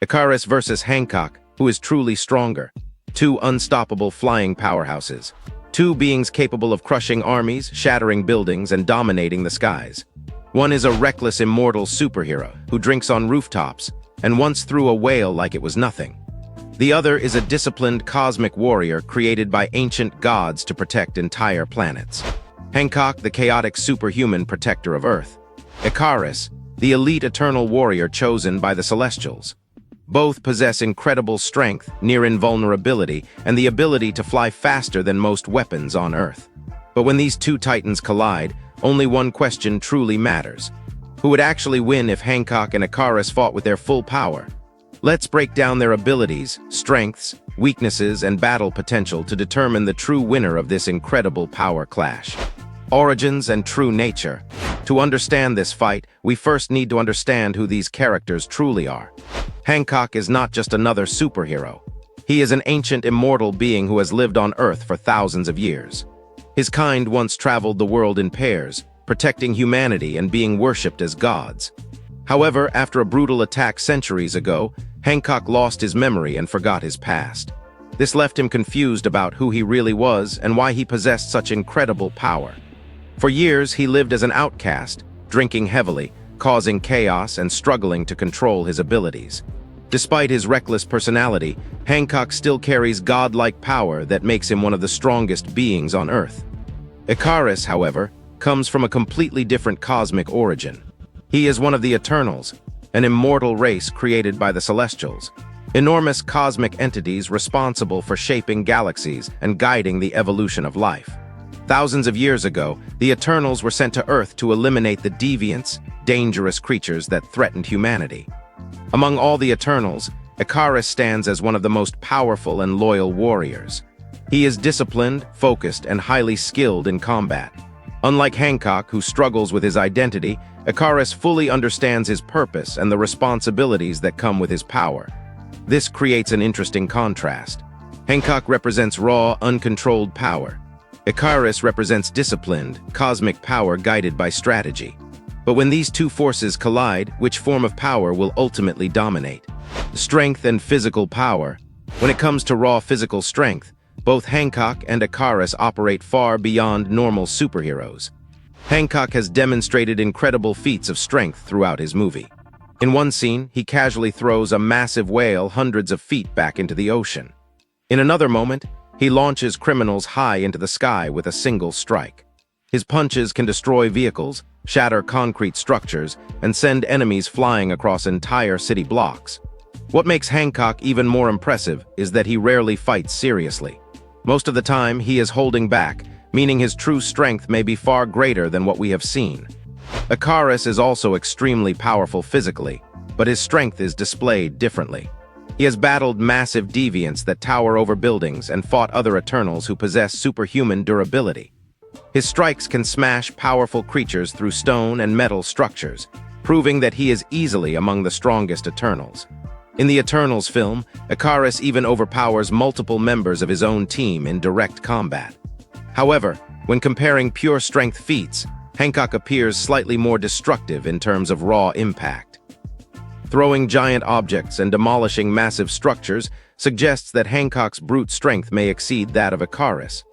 Ikaris versus Hancock, who is truly stronger. Two unstoppable flying powerhouses. Two beings capable of crushing armies, shattering buildings, and dominating the skies. One is a reckless immortal superhero who drinks on rooftops and once threw a whale like it was nothing. The other is a disciplined cosmic warrior created by ancient gods to protect entire planets. Hancock, the chaotic superhuman protector of Earth. Ikaris, the elite eternal warrior chosen by the Celestials. Both possess incredible strength, near invulnerability, and the ability to fly faster than most weapons on Earth. But when these two titans collide, only one question truly matters. Who would actually win if Hancock and Ikaris fought with their full power? Let's break down their abilities, strengths, weaknesses, and battle potential to determine the true winner of this incredible power clash. Origins and true nature. To understand this fight, we first need to understand who these characters truly are. Hancock is not just another superhero. He is an ancient immortal being who has lived on Earth for thousands of years. His kind once traveled the world in pairs, protecting humanity and being worshipped as gods. However, after a brutal attack centuries ago, Hancock lost his memory and forgot his past. This left him confused about who he really was and why he possessed such incredible power. For years, he lived as an outcast, drinking heavily, causing chaos and struggling to control his abilities. Despite his reckless personality, Hancock still carries godlike power that makes him one of the strongest beings on Earth. Ikaris, however, comes from a completely different cosmic origin. He is one of the Eternals, an immortal race created by the Celestials, enormous cosmic entities responsible for shaping galaxies and guiding the evolution of life. Thousands of years ago, the Eternals were sent to Earth to eliminate the deviants, dangerous creatures that threatened humanity. Among all the Eternals, Ikaris stands as one of the most powerful and loyal warriors. He is disciplined, focused, and highly skilled in combat. Unlike Hancock, who struggles with his identity, Ikaris fully understands his purpose and the responsibilities that come with his power. This creates an interesting contrast. Hancock represents raw, uncontrolled power. Ikaris represents disciplined, cosmic power guided by strategy. But when these two forces collide, which form of power will ultimately dominate? Strength and physical power. When it comes to raw physical strength, both Hancock and Ikaris operate far beyond normal superheroes. Hancock has demonstrated incredible feats of strength throughout his movie. In one scene, he casually throws a massive whale hundreds of feet back into the ocean. In another moment, he launches criminals high into the sky with a single strike. His punches can destroy vehicles, shatter concrete structures, and send enemies flying across entire city blocks. What makes Hancock even more impressive is that he rarely fights seriously. Most of the time, he is holding back, meaning his true strength may be far greater than what we have seen. Ikaris is also extremely powerful physically, but his strength is displayed differently. He has battled massive deviants that tower over buildings and fought other Eternals who possess superhuman durability. His strikes can smash powerful creatures through stone and metal structures, proving that he is easily among the strongest Eternals. In the Eternals film, Ikaris even overpowers multiple members of his own team in direct combat. However, when comparing pure strength feats, Hancock appears slightly more destructive in terms of raw impact. Throwing giant objects and demolishing massive structures suggests that Hancock's brute strength may exceed that of Ikaris.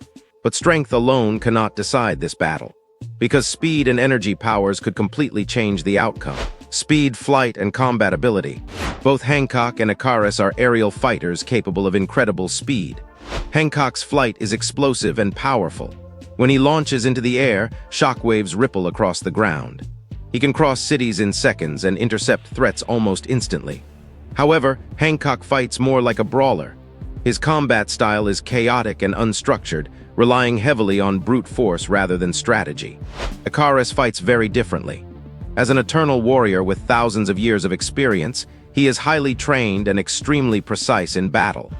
But strength alone cannot decide this battle, because speed and energy powers could completely change the outcome. Speed, flight, and combat ability. Both Hancock and Ikaris are aerial fighters capable of incredible speed. Hancock's flight is explosive and powerful. When he launches into the air, shockwaves ripple across the ground. He can cross cities in seconds and intercept threats almost instantly. However, Hancock fights more like a brawler. His combat style is chaotic and unstructured, relying heavily on brute force rather than strategy. Ikaris fights very differently. As an eternal warrior with thousands of years of experience, he is highly trained and extremely precise in battle.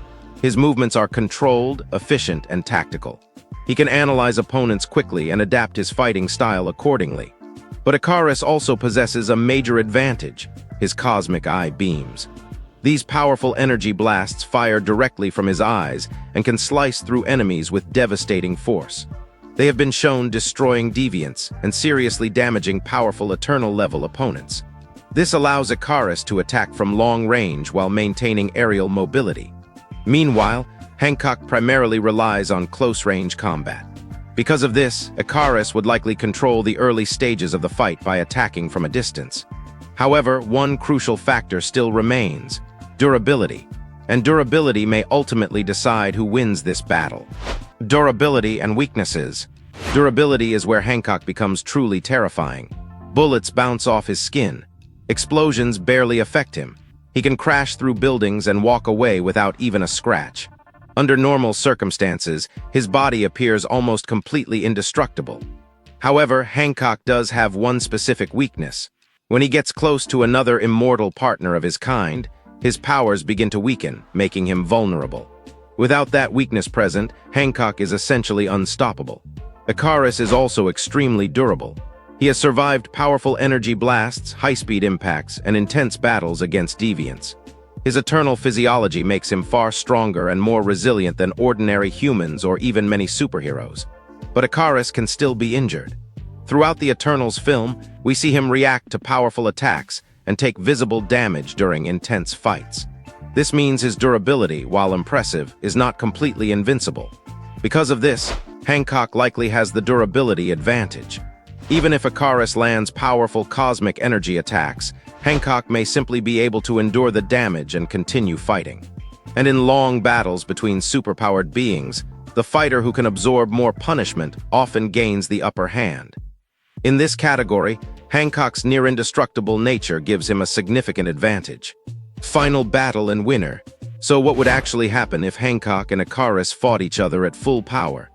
His movements are controlled, efficient, and tactical. He can analyze opponents quickly and adapt his fighting style accordingly. But Ikaris also possesses a major advantage: his cosmic eye beams. These powerful energy blasts fire directly from his eyes and can slice through enemies with devastating force. They have been shown destroying deviants and seriously damaging powerful Eternal-level opponents. This allows Ikaris to attack from long range while maintaining aerial mobility. Meanwhile, Hancock primarily relies on close-range combat. Because of this, Ikaris would likely control the early stages of the fight by attacking from a distance. However, one crucial factor still remains: durability. And durability may ultimately decide who wins this battle. Durability and weaknesses. Durability is where Hancock becomes truly terrifying. Bullets bounce off his skin. Explosions barely affect him. He can crash through buildings and walk away without even a scratch. Under normal circumstances, his body appears almost completely indestructible. However, Hancock does have one specific weakness. When he gets close to another immortal partner of his kind, his powers begin to weaken, making him vulnerable. Without that weakness present, Hancock is essentially unstoppable. Ikaris is also extremely durable. He has survived powerful energy blasts, high-speed impacts, and intense battles against deviants. His eternal physiology makes him far stronger and more resilient than ordinary humans or even many superheroes. But Ikaris can still be injured. Throughout the Eternals film, we see him react to powerful attacks and take visible damage during intense fights. This means his durability, while impressive, is not completely invincible. Because of this, Hancock likely has the durability advantage. Even if Ikaris lands powerful cosmic energy attacks, Hancock may simply be able to endure the damage and continue fighting. And in long battles between superpowered beings, the fighter who can absorb more punishment often gains the upper hand. In this category, Hancock's near-indestructible nature gives him a significant advantage. Final battle and winner. So what would actually happen if Hancock and Ikaris fought each other at full power?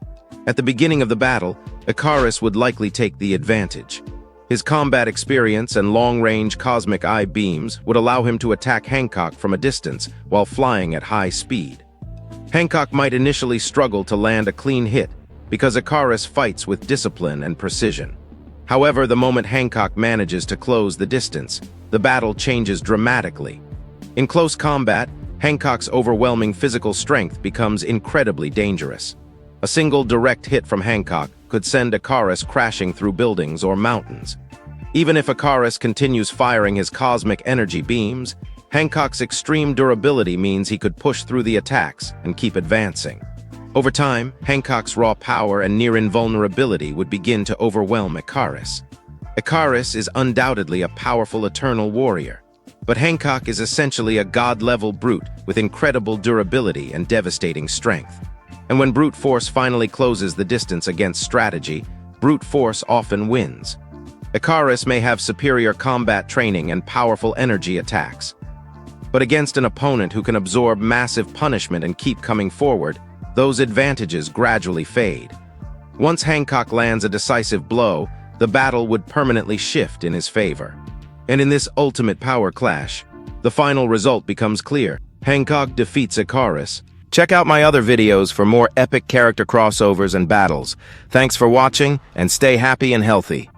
At the beginning of the battle, Ikaris would likely take the advantage. His combat experience and long-range cosmic eye beams would allow him to attack Hancock from a distance while flying at high speed. Hancock might initially struggle to land a clean hit because Ikaris fights with discipline and precision. However, the moment Hancock manages to close the distance, the battle changes dramatically. In close combat, Hancock's overwhelming physical strength becomes incredibly dangerous. A single direct hit from Hancock could send Ikaris crashing through buildings or mountains. Even if Ikaris continues firing his cosmic energy beams, Hancock's extreme durability means he could push through the attacks and keep advancing. Over time, Hancock's raw power and near invulnerability would begin to overwhelm Ikaris. Ikaris is undoubtedly a powerful eternal warrior, but Hancock is essentially a god-level brute with incredible durability and devastating strength. And when brute force finally closes the distance against strategy, brute force often wins. Ikaris may have superior combat training and powerful energy attacks. But against an opponent who can absorb massive punishment and keep coming forward, those advantages gradually fade. Once Hancock lands a decisive blow, the battle would permanently shift in his favor. And in this ultimate power clash, the final result becomes clear. Hancock defeats Ikaris. Check out my other videos for more epic character crossovers and battles. Thanks for watching, and stay happy and healthy.